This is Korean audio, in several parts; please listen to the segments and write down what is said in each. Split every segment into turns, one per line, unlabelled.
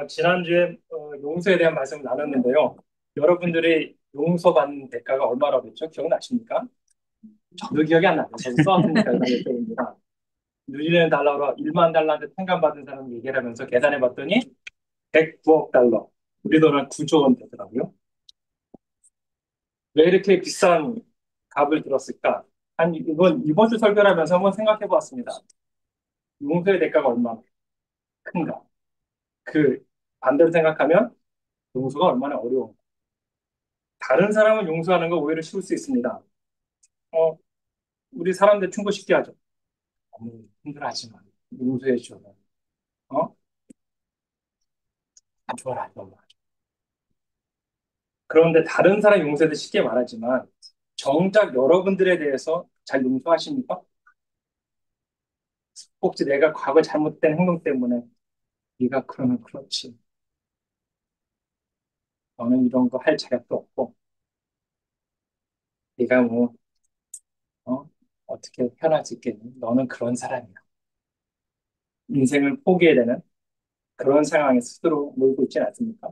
지난주에 용서에 대한 말씀을 나눴는데요. 여러분들이 용서받는 대가가 얼마라고 했죠? 기억나십니까? 저도 기억이 안 나요. 저도 써왔으니까 기억입니다. 뉴질랜드 달러로 1만 달러한테 평감받은 사람 얘기를 하면서 계산해봤더니 109억 달러. 우리 돈은 9조 원 되더라고요. 왜 이렇게 비싼 값을 들었을까? 이번 주 설교를 하면서 한번 생각해 보았습니다. 용서의 대가가 얼마나 큰가? 그 반대로 생각하면 용서가 얼마나 어려운가? 다른 사람을 용서하는 거 오히려 쉬울 수 있습니다. 어, 우리 사람들 충고 쉽게 하죠. 너무 힘들어하지 마. 용서해 줘. 어? 좋아라. 너무. 그런데 다른 사람 용서도 쉽게 말하지만 정작 여러분들에 대해서 잘 용서하십니까? 혹시 내가 과거 잘못된 행동 때문에 네가 그러면 그렇지. 너는 이런 거 할 자격도 없고 네가 뭐 어? 어떻게 편할 수 있겠니? 너는 그런 사람이야. 인생을 포기해야 되는 그런 상황에 스스로 몰고 있지 않습니까?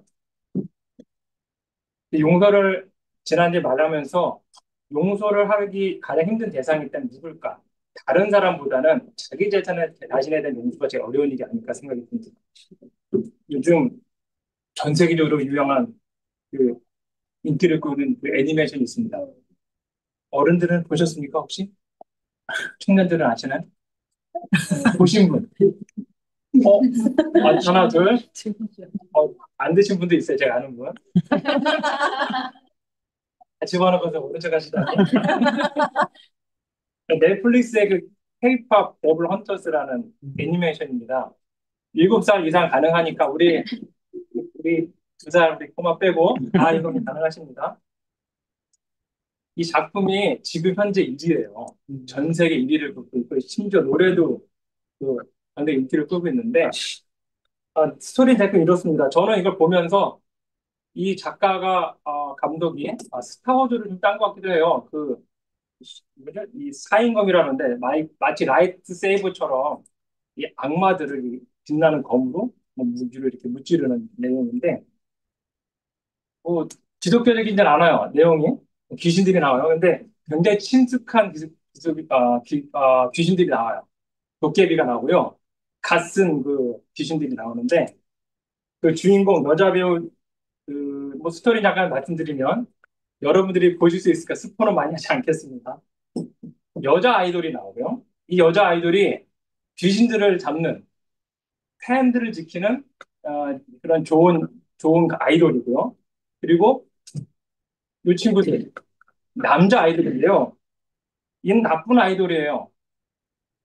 용서를 지난주에 말하면서 용서를 하기 가장 힘든 대상이 있다면 누굴까? 다른 사람보다는 자기 재산을 자신에 대한 용서가 제일 어려운 일이 아닐까 생각이 듭니다. 요즘 전 세계적으로 유명한 그 인기를 끌는 그 애니메이션이 있습니다. 어른들은 보셨습니까, 혹시? 청년들은 아시나요? 보신 분? 어, 하나, 둘, 안 드신 분도 있어요, 제가 아는 분. 집어넣어서 오른쪽 하시다니. 넷플릭스의 그 K-pop 더블 헌터스라는 애니메이션입니다. 7살 이상 가능하니까 우리 2살 우리 꼬마 빼고 다 이거는 가능하십니다. 이 작품이 지금 현재 1위예요. 전 세계 1위를 끄고 있고 심지어 노래도 그 상당히 인기를 끌고 있는데 스토리 대충 이렇습니다. 저는 이걸 보면서 이 작가가 감독이 스타워즈를 좀 딴 것 같기도 해요. 그 뭐죠? 이 사인검이라는데 마치 라이트 세이버처럼 이 악마들을 이 빛나는 검으로 뭐 무기를 이렇게 무찌르는 내용인데 뭐 기독교적이진 않아요. 내용이 귀신들이 나와요. 근데 굉장히 친숙한 귀신들이 나와요. 도깨비가 나오고요. 갓쓴 그 귀신들이 나오는데 그 주인공 여자 배우 그뭐 스토리 잠깐 말씀드리면 여러분들이 보실 수 있을까 스포는 많이 하지 않겠습니다. 여자 아이돌이 나오고요. 이 여자 아이돌이 귀신들을 잡는 팬들을 지키는 그런 좋은 아이돌이고요. 그리고 이 친구들 남자 아이돌인데요. 얘는 나쁜 아이돌이에요.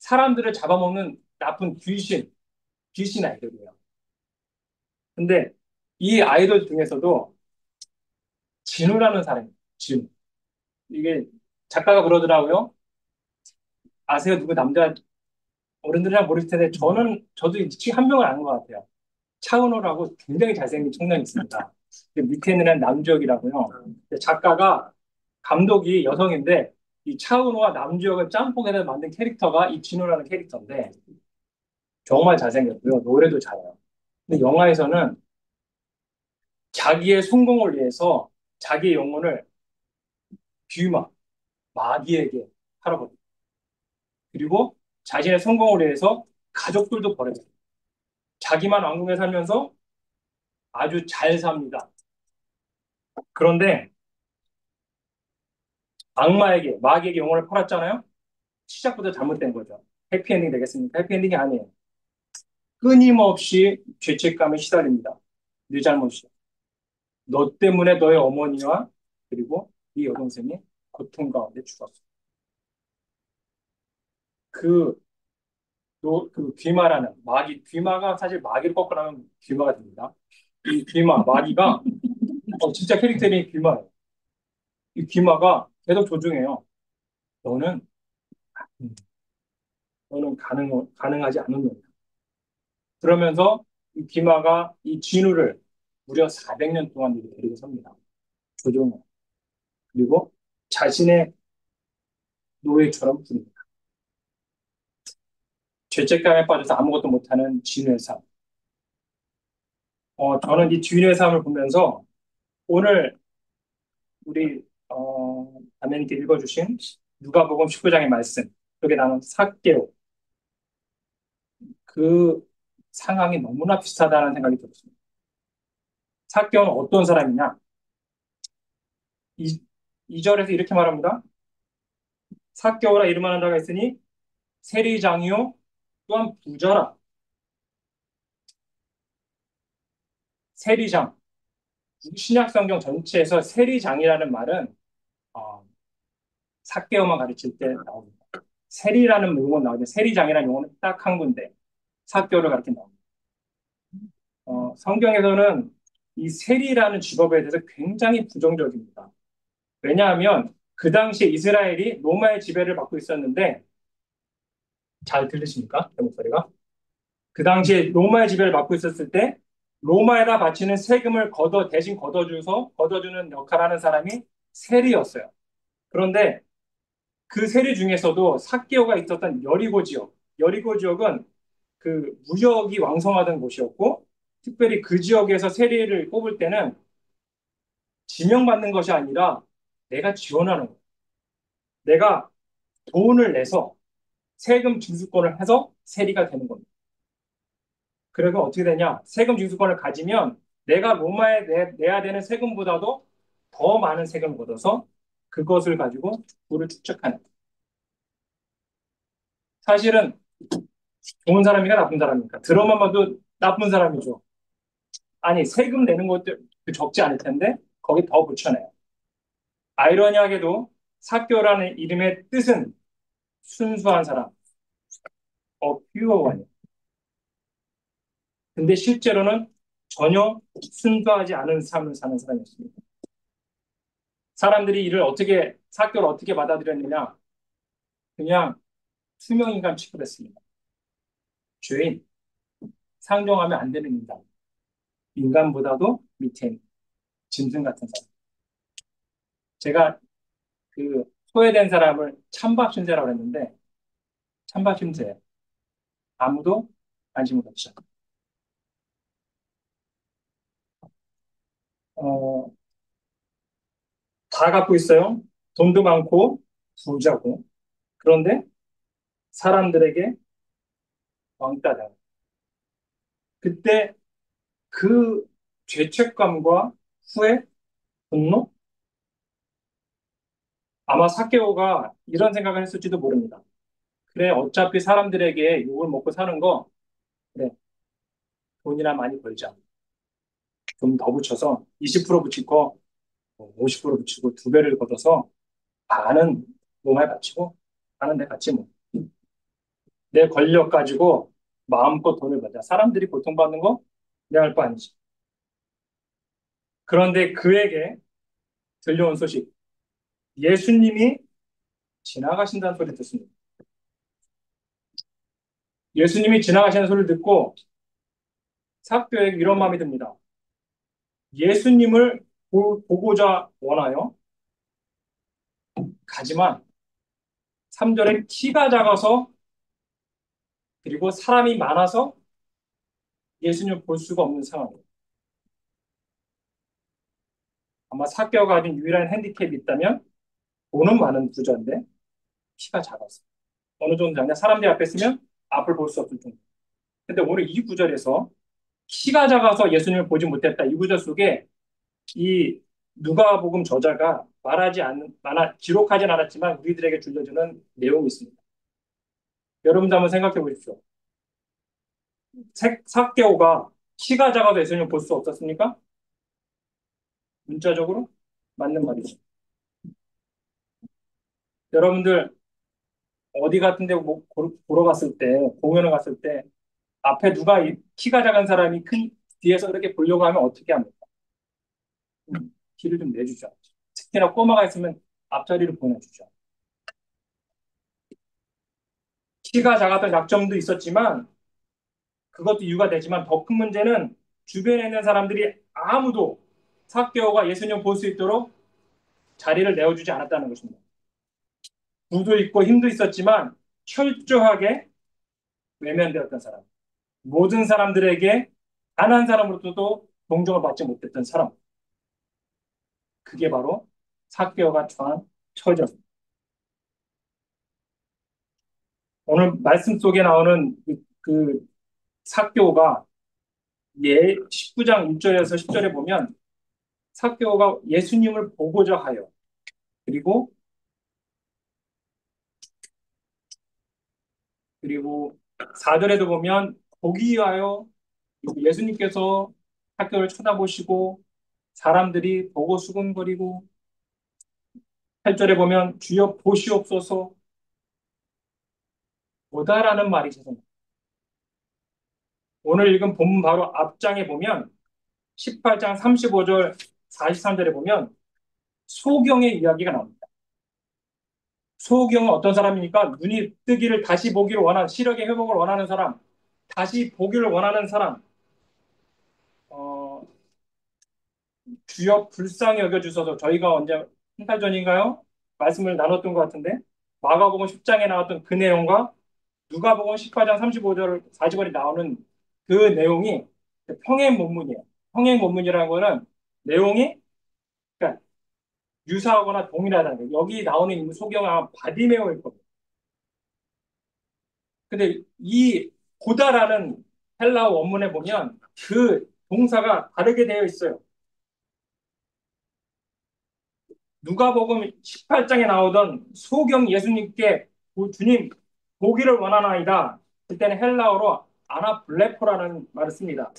사람들을 잡아먹는 나쁜 귀신 아이돌이에요. 근데 이 아이돌 중에서도 진우라는 사람이에요. 진우. 이게 작가가 그러더라고요. 아세요? 누구 남자 어른들이랑 모르실 텐데 저도 지금 한 명을 아는 것 같아요. 차은호라고 굉장히 잘생긴 청년이 있습니다. 밑에 있는 남주혁이라고요. 근데 작가가 감독이 여성인데 이 차은호와 남주혁을 짬뽕해서 만든 캐릭터가 이 진우라는 캐릭터인데 정말 잘생겼고요. 노래도 잘해요. 근데 영화에서는 자기의 성공을 위해서 자기의 영혼을 뷰마, 마귀에게 팔아버립니다. 그리고 자신의 성공을 위해서 가족들도 버려요. 자기만 왕궁에 살면서 아주 잘 삽니다. 그런데 악마에게, 마귀에게 영혼을 팔았잖아요? 시작부터 잘못된 거죠. 해피엔딩 되겠습니까? 해피엔딩이 아니에요. 끊임없이 죄책감에 시달립니다. 네 잘못이야. 너 때문에 너의 어머니와 그리고 네 여동생이 고통 가운데 죽었어. 그, 그 귀마라는 귀마가 사실 마귀를 꺾으라면 귀마가 됩니다. 이 귀마, 마귀가 진짜 캐릭터 이름이 귀마예요. 이 귀마가 계속 조종해요. 너는, 너는 가능하지 않은 놈이다. 그러면서 이 귀마가 이 진우를 무려 400년 동안 이렇게 데리고 섭니다. 조종해. 그리고 자신의 노예처럼 부립니다. 죄책감에 빠져서 아무것도 못하는 진우의 삶. 저는 이 주인의 삶을 보면서 오늘 우리 자매님께 읽어주신 누가복음 19장의 말씀, 여기 나온 삭개오, 그 상황이 너무나 비슷하다는 생각이 들었습니다. 삭개오는 어떤 사람이냐? 이, 이절에서 이렇게 말합니다. 삭개오라 이름하는 자가 있으니 세리장이요 또한 부자라. 세리장. 신약 성경 전체에서 세리장이라는 말은 어, 삭개오만 가르칠 때 나옵니다. 세리라는 용어는 나오는데 세리장이라는 용어는 딱 한 군데 삭개오를 가르쳐 나옵니다. 성경에서는 이 세리라는 직업에 대해서 굉장히 부정적입니다. 왜냐하면 그 당시에 이스라엘이 로마의 지배를 받고 있었는데 잘 들리십니까? 제 목소리가? 그 당시에 로마의 지배를 받고 있었을 때 로마에다 바치는 세금을 대신 걷어주는 역할을 하는 사람이 세리였어요. 그런데 그 세리 중에서도 삭개오가 있었던 여리고 지역은 그 무역이 왕성하던 곳이었고 특별히 그 지역에서 세리를 뽑을 때는 지명받는 것이 아니라 내가 지원하는 거예요. 내가 돈을 내서 세금 징수권을 해서 세리가 되는 겁니다. 그래서 어떻게 되냐? 세금 징수권을 가지면 내가 로마에 내야 되는 세금보다도 더 많은 세금을 걷어서 그것을 가지고 부를 축적하는. 사실은 좋은 사람이가 나쁜 사람입니까? 들어만 봐도 나쁜 사람이죠. 아니, 세금 내는 것도 적지 않을 텐데 거기 더 붙여내요. 아이러니하게도 사교라는 이름의 뜻은 순수한 사람, 퓨어원. 근데 실제로는 전혀 순수하지 않은 삶을 사는 사람이었습니다. 사람들이 사교를 어떻게 받아들였느냐? 그냥 투명인간 취급했습니다. 죄인, 상종하면 안 되는 인간, 인간보다도 밑에 있는 짐승 같은 사람. 제가 그 소외된 사람을 찬밥 신세라고 했는데 찬밥 신세 아무도 관심을 갖지 않아요. 어, 다 갖고 있어요. 돈도 많고 부자고. 그런데 사람들에게 왕따다. 그때 그 죄책감과 후회, 분노? 아마 사케오가 이런 생각을 했을지도 모릅니다. 그래, 어차피 사람들에게 욕을 먹고 사는 거, 그래, 돈이나 많이 벌자. 좀 더 붙여서 20% 붙일 거 50% 붙이고 두 배를 걷어서 반은 몸에 바치고 반은 내 갖지 뭐. 내 권력 가지고 마음껏 돈을 벌자. 사람들이 고통받는 거 내가 할 거 아니지. 그런데 그에게 들려온 소식, 예수님이 지나가신다는 소리 듣습니다. 예수님이 지나가시는 소리를 듣고 사도에게 이런 마음이 듭니다. 예수님을 보고자 원하여 가지만 3절에 키가 작아서 그리고 사람이 많아서 예수님을 볼 수가 없는 상황이에요. 아마 사개오가 가진 유일한 핸디캡이 있다면 돈은 많은 부자인데 키가 작아서 어느 정도 작냐 사람들 앞에 있으면 앞을 볼 수 없을 정도. 근데 오늘 이 구절에서 키가 작아서 예수님을 보지 못했다. 이 구절 속에 이 누가복음 저자가 기록하진 않았지만 우리들에게 들려주는 내용이 있습니다. 여러분도 한번 생각해 보십시오. 삭개오가 키가 작아서 예수님을 볼 수 없었습니까? 문자적으로 맞는 말이죠. 여러분들 어디 같은데 뭐 보러 갔을 때 공연을 갔을 때 앞에 누가 키가 작은 사람이 큰 뒤에서 그렇게 보려고 하면 어떻게 합니까? 길을 좀 내주죠. 특히나 꼬마가 있으면 앞자리를 보내주죠. 키가 작았던 약점도 있었지만 그것도 이유가 되지만 더 큰 문제는 주변에 있는 사람들이 아무도 삭개오가 예수님 볼 수 있도록 자리를 내어주지 않았다는 것입니다. 부도 있고 힘도 있었지만 철저하게 외면되었던 사람. 모든 사람들에게 단 한 사람으로도 동정을 받지 못했던 사람. 그게 바로 삭개오가 처한 처죠. 오늘 말씀 속에 나오는 그 삭개오가 19장 1절에서 10절에 보면 삭개오가 예수님을 보고자 하여 그리고 그리고 4절에도 보면 보기 위하여 예수님께서 삭개오를 쳐다보시고 사람들이 보고 수군거리고 8절에 보면 주여 보시옵소서 보다라는 말이 있어서 오늘 읽은 본문 바로 앞장에 보면 18장 35절 43절에 보면 소경의 이야기가 나옵니다. 소경은 어떤 사람이니까 눈이 뜨기를 다시 보기를 원하는 시력의 회복을 원하는 사람, 다시 보기를 원하는 사람, 어, 주여 불쌍히 여겨주셔서 저희가 언제 한 달 전인가요? 말씀을 나눴던 것 같은데 마가복음 10장에 나왔던 그 내용과 누가복음 18장 35절 40절에 나오는 그 내용이 평행 본문이에요. 평행 본문이라는 거는 내용이 그러니까 유사하거나 동일하다는 거예요. 여기 나오는 인물 소경은 아마 바디메오일 겁니다. 근데 이 보다라는 헬라어 원문에 보면 그 동사가 다르게 되어 있어요. 누가복음 18장에 나오던 소경 예수님께 주님 보기를 원하나이다. 그때는 헬라어로 아나블레포라는 말을 씁니다.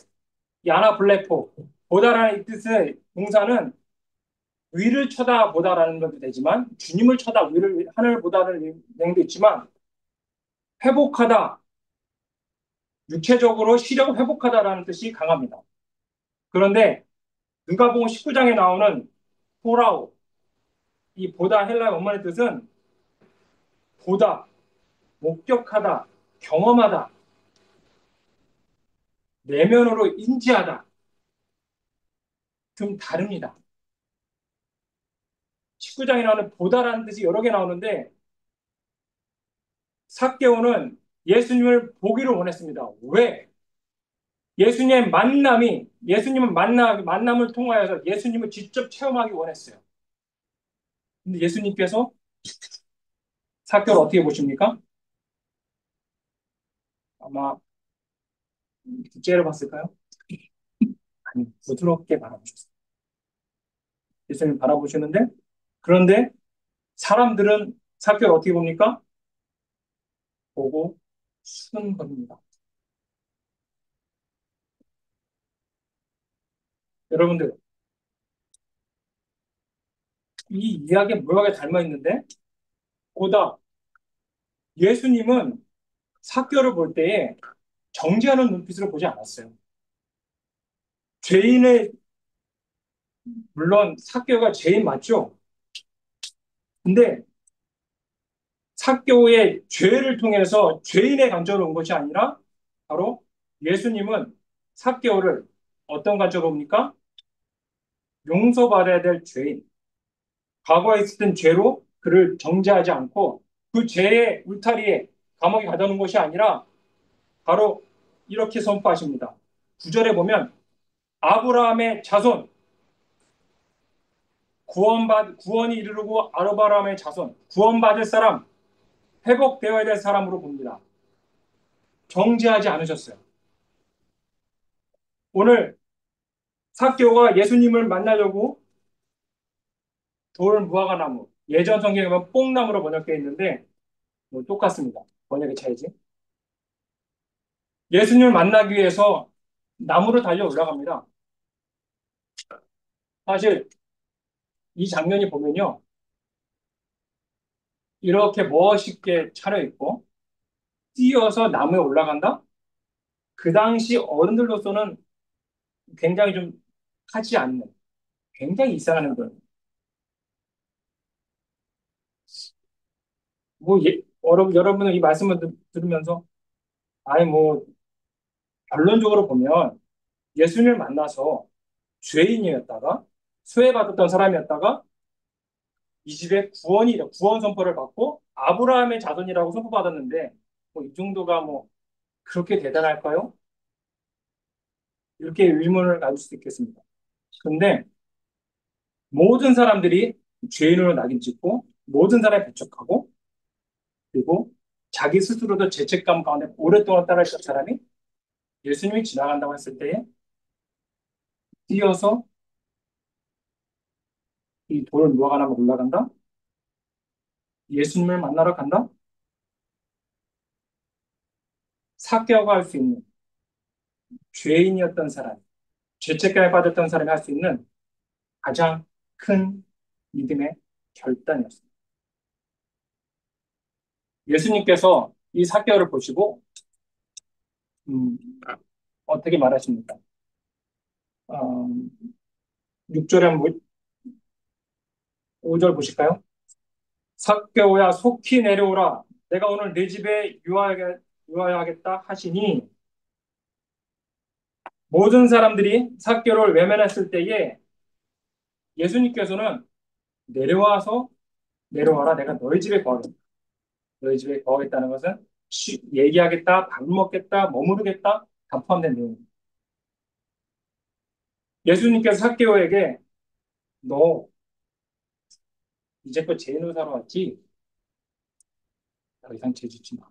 이 아나블레포 보다라는 이 뜻의 동사는 위를 쳐다보다라는 것도 되지만 주님을 쳐다 위를 하늘을 보다는 내용도 있지만 회복하다 육체적으로 시력을 회복하다라는 뜻이 강합니다. 그런데 누가복음 19장에 나오는 보라오 이 보다 헬라의 원문의 뜻은 보다 목격하다 경험하다 내면으로 인지하다 좀 다릅니다. 19장에 나오는 보다라는 뜻이 여러 개 나오는데 삭개오는 예수님을 보기를 원했습니다. 왜? 예수님은 만남을 통하여서 예수님을 직접 체험하기 원했어요. 근데 예수님께서 삭개오를 어떻게 보십니까? 아마 둘째를 봤을까요? 아니, 부드럽게 바라보셨어요. 예수님 바라보시는데, 그런데 사람들은 삭개오를 어떻게 봅니까? 보고 수근거립니다. 여러분들, 이 이야기에 묘하게 닮아 있는데, 보다 예수님은 삭개오를 볼 때에 정죄하는 눈빛으로 보지 않았어요. 죄인의, 물론 삭개오가 죄인 맞죠? 근데 삭개오의 죄를 통해서 죄인의 관점으로 온 것이 아니라 바로 예수님은 삭개오를 어떤 관점으로 봅니까? 용서받아야 될 죄인, 과거에 있었던 죄로 그를 정죄하지 않고 그 죄의 울타리에 감옥에 가두는 것이 아니라 바로 이렇게 선포하십니다. 9절에 보면 아브라함의 자손, 구원이 이르르고 아브라함의 자손, 구원받을 사람, 회복되어야 될 사람으로 봅니다. 정죄하지 않으셨어요. 오늘 삭개오가 예수님을 만나려고 돌 무화과 나무, 예전 성경에 보면 뽕나무로 번역되어 있는데 뭐 똑같습니다. 번역의 차이지. 예수님을 만나기 위해서 나무로 달려 올라갑니다. 사실 이 장면이 보면요. 이렇게 멋있게 차려입고 뛰어서 나무에 올라간다? 그 당시 어른들로서는 굉장히 좀 하지 않는, 굉장히 이상한 행동. 뭐, 여러분은 이 말씀을 들으면서, 아니, 뭐, 결론적으로 보면 예수님을 만나서 죄인이었다가, 수혜받았던 사람이었다가, 이 집에 구원 선포를 받고, 아브라함의 자손이라고 선포받았는데, 뭐, 이 정도가 뭐, 그렇게 대단할까요? 이렇게 의문을 가질 수 있겠습니다. 근데 모든 사람들이 죄인으로 낙인 찍고 모든 사람이 배척하고 그리고 자기 스스로도 죄책감 가운데 오랫동안 따라했던 사람이 예수님이 지나간다고 했을 때에 뛰어서 이 돌을 누가 나면 올라간다? 예수님을 만나러 간다? 삭개오가 할 수 있는 죄인이었던 사람, 죄책감에 빠졌던 사람이 할 수 있는 가장 큰 믿음의 결단이었습니다. 예수님께서 이 삭개오를 보시고 음, 어떻게 말하십니까? 6절에 한번 5절 보실까요? 삭개오야 속히 내려오라. 내가 오늘 내 집에 유하야겠다 하시니 모든 사람들이 삭개오를 외면했을 때에 예수님께서는 내려와서 내려와라. 내가 너희 집에 거하겠다. 너희 집에 거하겠다는 것은 얘기하겠다, 밥 먹겠다, 머무르겠다 다 포함된 내용입니다. 예수님께서 삭개오에게 너 이제껏 죄인으로 살아왔지? 더 이상 죄 짓지 마.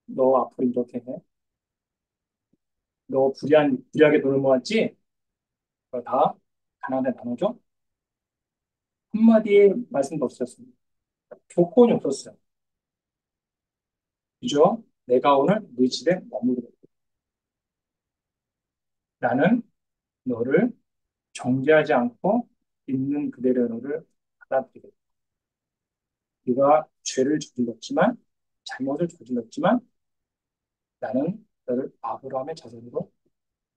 너 앞으로 이렇게 해. 너 불의하게 돈을 모았지? 그거 다 가난에 나눠줘? 한마디의 말씀도 없었습니다. 조건이 없었어요. 그죠? 내가 오늘 네 집에 머무르겠다. 나는 너를 정죄하지 않고 있는 그대로 너를 받아들이겠다. 네가 죄를 저질렀지만 잘못을 저질렀지만 나는 너를 아브라함의 자손으로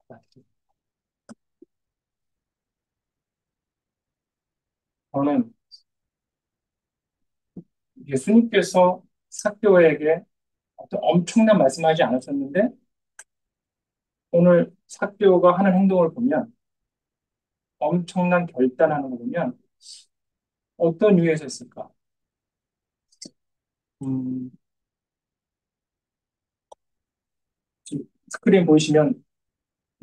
받아들이겠다. 저는 예수님께서 삭개오에게 어떤 엄청난 말씀하지 않으셨는데 오늘 삭개오가 하는 행동을 보면 엄청난 결단하는 거 보면 어떤 이유에서 했을까? 음, 지금 스크린 보이시면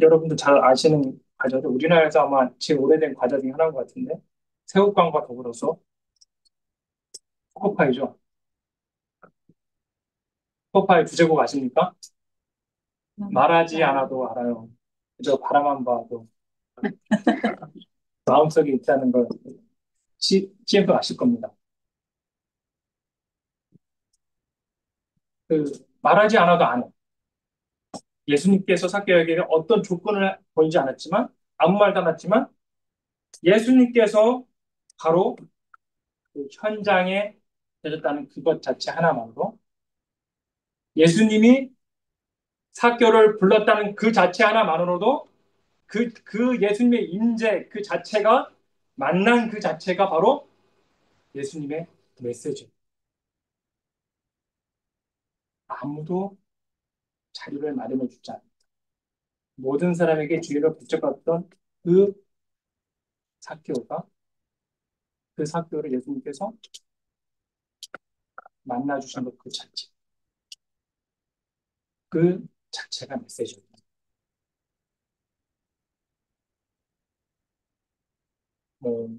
여러분도 잘 아시는 과자죠. 우리나라에서 아마 제일 오래된 과자 중에 하나인 것 같은데 새우깡과 더불어서 초코파이죠. 초코파이 두제국 아십니까? 말하지 않아도 알아요. 그저 바라만 봐도 마음속에 있다는 걸 CF 아실 겁니다. 그 말하지 않아도 아는 예수님께서 삭개오에게 어떤 조건을 걸지 않았지만 아무 말도 안 했지만 예수님께서 바로 그 현장에 되셨다는 그것 자체 하나만으로 예수님이 삭개오를 불렀다는 그 자체 하나만으로도 그 예수님의 임재 그 자체가 만난 그 자체가 바로 예수님의 메시지. 아무도 자리를 마련해 주지 않는다. 모든 사람에게 주의를 붙잡았던 그 삭개오가 그 삭개오를 예수님께서 만나 주신 것 그 자체. 그 자체가 메시지입니다. 뭐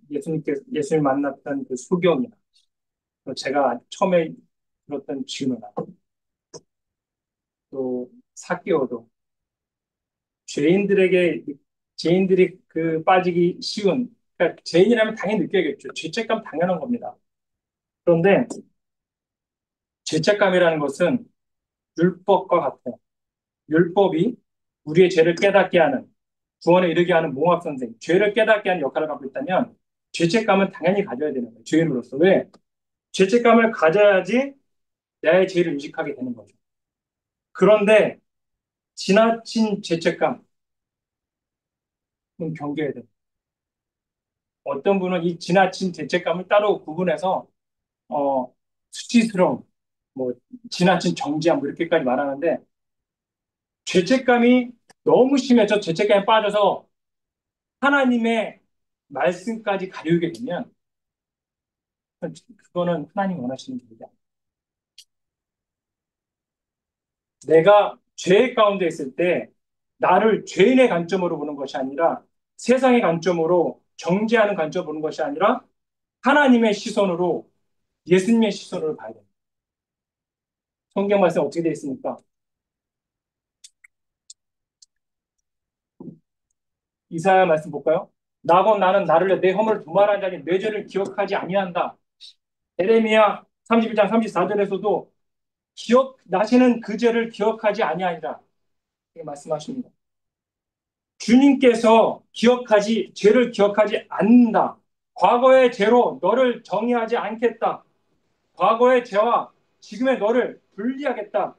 예수님 만났던 그 수경이나 또 제가 처음에 들었던 진호나 또 삭개오도 죄인들에게 죄인들이 그 빠지기 쉬운 그러니까 죄인이라면 당연히 느껴야겠죠. 죄책감 당연한 겁니다. 그런데 죄책감이라는 것은 율법과 같아요. 율법이 우리의 죄를 깨닫게 하는 구원에 이르게 하는 몽합 선생, 죄를 깨닫게 하는 역할을 갖고 있다면 죄책감은 당연히 가져야 되는 거예요. 죄인으로서 왜? 죄책감을 가져야지 나의 죄를 인식하게 되는 거죠. 그런데 지나친 죄책감은 경계해야 돼요. 어떤 분은 이 지나친 죄책감을 따로 구분해서 어, 수치스러움, 뭐 지나친 정지함 뭐 이렇게까지 말하는데 죄책감이 너무 심해져 죄책감에 빠져서 하나님의 말씀까지 가리우게 되면 그거는 하나님 원하시는 길이다. 내가 죄 가운데 있을 때 나를 죄인의 관점으로 보는 것이 아니라 세상의 관점으로 정죄하는 관점으로 보는 것이 아니라 하나님의 시선으로 예수님의 시선으로 봐야 됩니다. 성경 말씀 어떻게 되어 있습니까? 이사야 말씀 볼까요? 나고 나는 나를 내 허물을 두말하지 아니 내 죄를 기억하지 아니한다. 에레미야 31장 34절에서도 나시는 그 죄를 기억하지 아니하니라. 이렇게 말씀하십니다. 주님께서 죄를 기억하지 않는다. 과거의 죄로 너를 정의하지 않겠다. 과거의 죄와 지금의 너를 분리하겠다.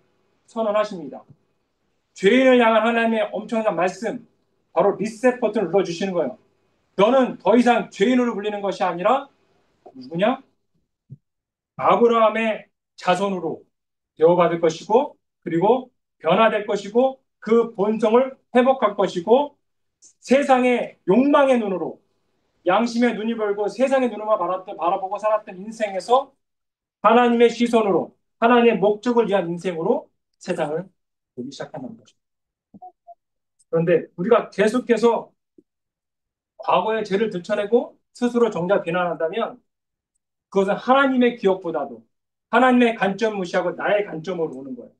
선언하십니다. 죄인을 향한 하나님의 엄청난 말씀, 바로 리셋 버튼을 눌러주시는 거예요. 너는 더 이상 죄인으로 불리는 것이 아니라 누구냐? 아브라함의 자손으로 대우받을 것이고, 그리고 변화될 것이고, 그 본성을 회복할 것이고, 세상의 욕망의 눈으로, 양심의 눈이 벌고 세상의 눈으로 바라보고 살았던 인생에서 하나님의 시선으로, 하나님의 목적을 위한 인생으로 세상을 보기 시작한다는 거죠. 그런데 우리가 계속해서 과거의 죄를 들춰내고 스스로 정작 비난한다면 그것은 하나님의 기억보다도 하나님의 관점 무시하고 나의 관점으로 오는 거예요.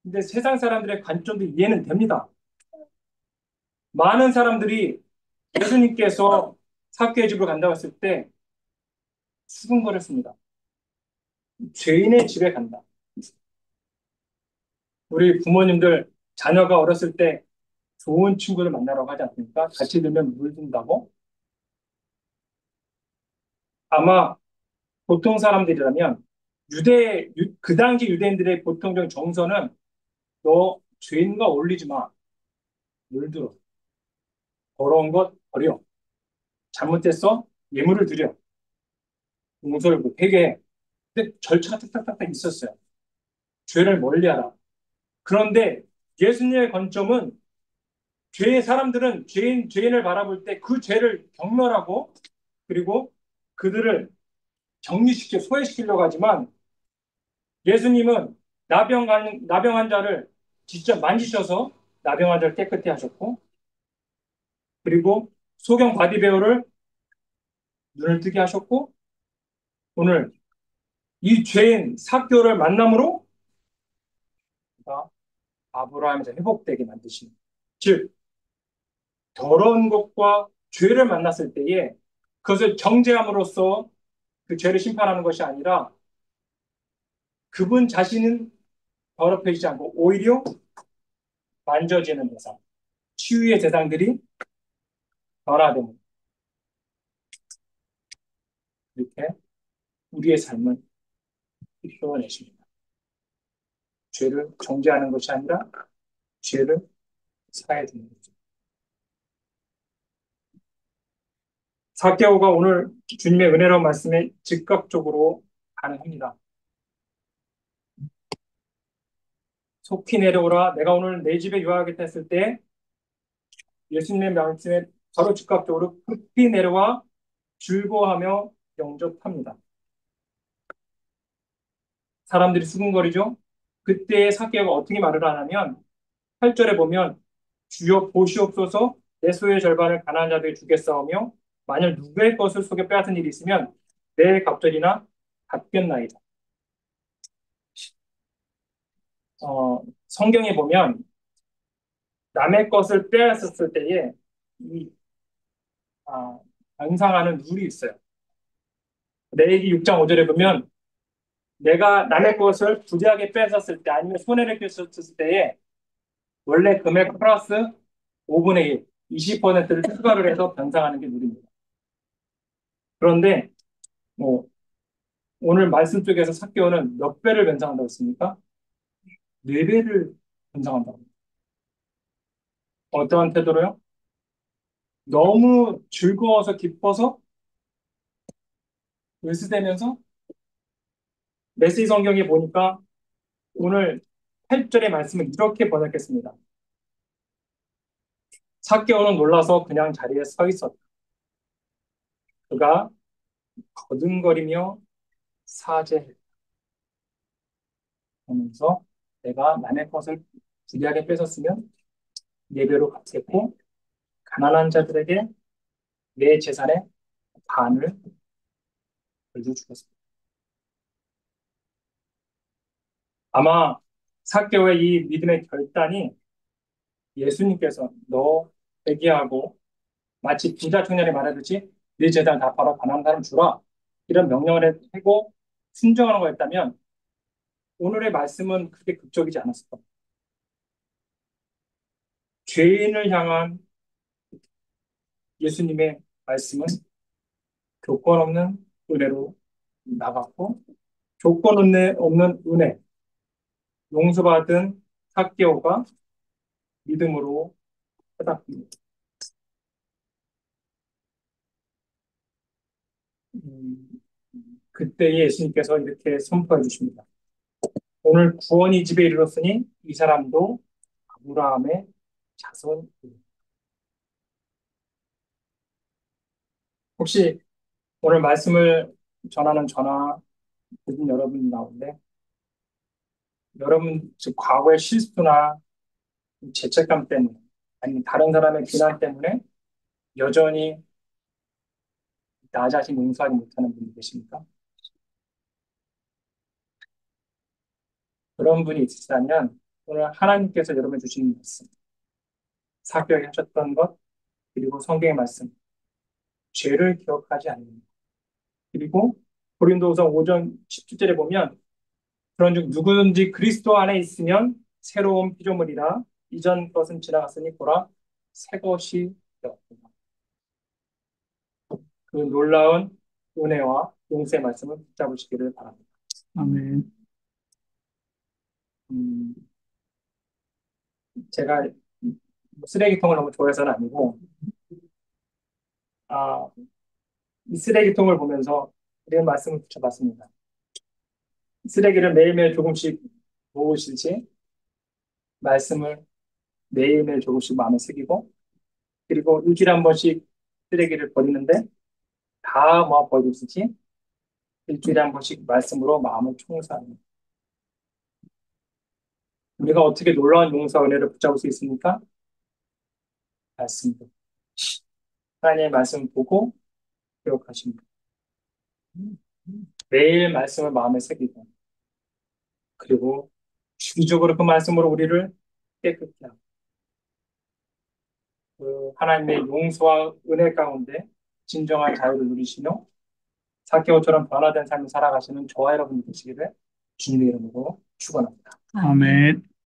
근데 세상 사람들의 관점도 이해는 됩니다. 많은 사람들이 예수님께서 삭개의 집으로 간다고 했을 때 수근거렸습니다. 죄인의 집에 간다. 우리 부모님들 자녀가 어렸을 때 좋은 친구를 만나라고 하지 않습니까? 같이 들면 물든다고. 아마 보통 사람들이라면 그 당시 유대인들의 보통적인 정서는 너 죄인과 어울리지 마. 물들어. 더러운 것 버려. 잘못됐어? 예물을 드려. 용서를 회개해. 근데 절차가 딱딱딱딱 있었어요. 죄를 멀리하라. 그런데 예수님의 관점은 죄인을 바라볼 때 그 죄를 경멸하고 그리고 그들을 소외시키려고 하지만 예수님은 나병 환자를 직접 만지셔서 나병 환자를 깨끗게 하셨고 그리고 소경 바디베어를 눈을 뜨게 하셨고 오늘 이 죄인 삭개오를 만남으로 아브라함에서 회복되게 만드신 즉 더러운 것과 죄를 만났을 때에 그것을 정죄함으로써 그 죄를 심판하는 것이 아니라 그분 자신은 더럽혀지지 않고 오히려 만져지는 대상, 치유의 대상들이 변화되는 이렇게 우리의 삶을 표현했습니다. 죄를 정죄하는 것이 아니라 죄를 사야 되는 거죠. 삭개오가 오늘 주님의 은혜로운 말씀에 즉각적으로 반응합니다. 속히 내려오라. 내가 오늘 내 집에 유하겠다 했을 때 예수님의 말씀에 바로 즉각적으로 급히 내려와 즐거워하며 영접합니다. 사람들이 수군거리죠. 그때 삭개오가 어떻게 말을 하냐면 8절에 보면 주여 보시옵소서 내 소유의 절반을 가난한 자들에게 주겠사오며 만일 누구의 것을 속여 빼앗은 일이 있으면 내 갑절이나 갚겠나이다. 성경에 보면 남의 것을 빼앗았을 때에 이 아, 반상하는 룰이 있어요. 레위기 6장 5절에 보면 내가 남의 것을 부대하게 뺏었을 때 아니면 손해를 끼쳤을 때에 원래 금액 플러스 5분의 1, 20%를 추가를 해서 변상하는 게 룰입니다. 그런데 뭐 오늘 말씀 쪽에서 삭개오는 몇 배를 변상한다고 했습니까? 4배를 변상한다고. 어떠한 태도로요? 너무 즐거워서 기뻐서 을스대면서 메시지 성경에 보니까 오늘 8절의 말씀을 이렇게 번역했습니다. 삭개오는 놀라서 그냥 자리에 서 있었다. 그가 거듭거리며 사죄하면서 내가 남의 것을 부리하게 뺏었으면 네 배로 갚겠고 가난한 자들에게 내 재산의 반을 돌려주겠습니다. 아마 사개오의 이 믿음의 결단이 예수님께서 너 회개하고 마치 부자 청년이 말하듯이 네 재산 다 팔아 가난한 사람 주라 이런 명령을 하고 순종하는 거였다면 오늘의 말씀은 그렇게 극적이지 않았을 겁니다. 죄인을 향한 예수님의 말씀은 조건 없는 은혜로 나갔고 조건 없는 은혜, 용서받은 삭개오가 믿음으로 깨닫습니다. 음, 그때 예수님께서 이렇게 선포해 주십니다. 오늘 구원이 집에 이르렀으니 이 사람도 아브라함의 자손입니다. 혹시 오늘 말씀을 전하는 전화 듣는 여러분 가운데 여러분 즉 과거의 실수나 죄책감 때문에 아니면 다른 사람의 비난 때문에 여전히 나 자신 용서하지 못하는 분이 계십니까? 그런 분이 있으시다면 오늘 하나님께서 여러분에 주신 말씀, 사교에 하셨던 것, 그리고 성경의 말씀, 죄를 기억하지 않는 것. 그리고 고린도후서 5장 17절에 보면 그런즉 누구든지 그리스도 안에 있으면 새로운 피조물이라 이전 것은 지나갔으니 보라 새 것이 되었구나. 그 놀라운 은혜와 용서의 말씀을 붙잡으시기를 바랍니다. 아멘. 음, 제가 쓰레기통을 너무 좋아해서는 아니고, 아, 이 쓰레기통을 보면서 이런 말씀을 붙여봤습니다. 쓰레기를 매일매일 조금씩 모으시지 말씀을 매일매일 조금씩 마음에 새기고, 그리고 일주일에 한 번씩 쓰레기를 버리는데 다 모아 버리시지 일주일에 한 번씩 말씀으로 마음을 청소하는. 우리가 어떻게 놀라운 용서 은혜를 붙잡을 수 있습니까? 말씀으로. 하나님의 말씀을 보고 기억하십니다. 매일 말씀을 마음에 새기고, 그리고 주기적으로 그 말씀으로 우리를 깨끗게 하고, 그 하나님의 용서와 은혜 가운데 진정한 자유를 누리시며, 사케오처럼 변화된 삶을 살아가시는 저와 여러분이 되시기를 주님의 이름으로 축원합니다.
아멘.